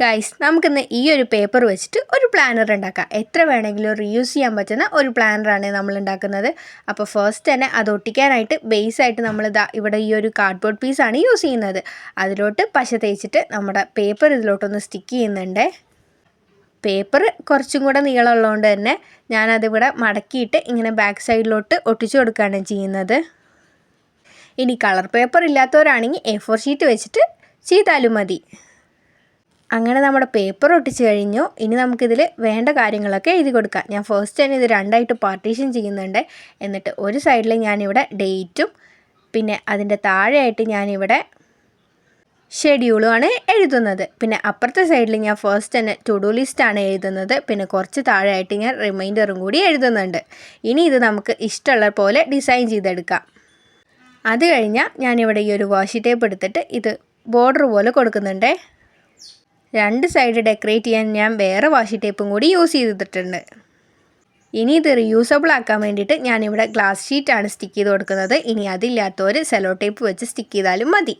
Guys, നമുക്കിന്ന് ഈ ഒരു പേപ്പർ വെച്ചിട്ട് ഒരു പ്ലാനർ ഉണ്ടാക്കാം. എത്ര വേണമെങ്കിലും റീയൂസ് ചെയ്യാൻ പറ്റുന്ന ഒരു പ്ലാനറാണ് നമ്മൾ ഉണ്ടാക്കുന്നത്. അപ്പോൾ ഫസ്റ്റ് തന്നെ അത് ഒട്ടിക്കാനായിട്ട് ബേസായിട്ട് നമ്മൾ ഇവിടെ ഈ ഒരു കാർഡ്ബോർഡ് പീസാണ് യൂസ് ചെയ്യുന്നത്. അതിലോട്ട് പശ തേച്ചിട്ട് നമ്മുടെ പേപ്പർ ഇതിലോട്ടൊന്ന് സ്റ്റിക്ക് ചെയ്യുന്നുണ്ട്. പേപ്പർ കുറച്ചും കൂടെ നീളമുള്ളതുകൊണ്ട് തന്നെ ഞാനതിവിടെ മടക്കിയിട്ട് ഇങ്ങനെ ബാക്ക് സൈഡിലോട്ട് ഒട്ടിച്ചു കൊടുക്കുകയാണ് ചെയ്യുന്നത്. ഇനി കളർ പേപ്പർ ഇല്ലാത്തവരാണെങ്കിൽ A4 ഷീറ്റ് വെച്ചിട്ട് ചെയ്താലും മതി. അങ്ങനെ നമ്മുടെ പേപ്പർ ഒട്ടിച്ച് കഴിഞ്ഞു. ഇനി നമുക്കിതിൽ വേണ്ട കാര്യങ്ങളൊക്കെ എഴുതി കൊടുക്കാം. ഞാൻ ഫസ്റ്റ് തന്നെ ഇത് രണ്ടായിട്ട് പാർട്ടീഷൻ ചെയ്യുന്നുണ്ട്. എന്നിട്ട് ഒരു സൈഡിൽ ഞാനിവിടെ ഡേറ്റും പിന്നെ അതിൻ്റെ താഴെയായിട്ട് ഞാനിവിടെ ഷെഡ്യൂളുമാണ് എഴുതുന്നത്. പിന്നെ അപ്പുറത്തെ സൈഡിൽ ഞാൻ ഫസ്റ്റ് തന്നെ ടു ഡു ലിസ്റ്റാണ് എഴുതുന്നത്. പിന്നെ കുറച്ച് താഴെയായിട്ട് ഞാൻ റിമൈൻഡറും കൂടി എഴുതുന്നുണ്ട്. ഇനി ഇത് നമുക്ക് ഇഷ്ടമുള്ള പോലെ ഡിസൈൻ ചെയ്തെടുക്കാം. അത് കഴിഞ്ഞാൽ ഞാനിവിടെ ഈ ഒരു വാഷി ടേപ്പ് എടുത്തിട്ട് ഇത് ബോർഡർ പോലെ കൊടുക്കുന്നുണ്ട്. രണ്ട് സൈഡ് ഡെക്കറേറ്റ് ചെയ്യാൻ ഞാൻ വേറെ വാഷി ടേപ്പും കൂടി യൂസ് ചെയ്തിട്ടുണ്ട്. ഇനി ഇത് റീയൂസബിൾ ആക്കാൻ വേണ്ടിയിട്ട് ഞാനിവിടെ ഗ്ലാസ് ഷീറ്റാണ് സ്റ്റിക്ക് ചെയ്ത് കൊടുക്കുന്നത്. ഇനി അതില്ലാത്തവർ സെലോ ടേപ്പ് വെച്ച് സ്റ്റിക്ക് ചെയ്താലും മതി.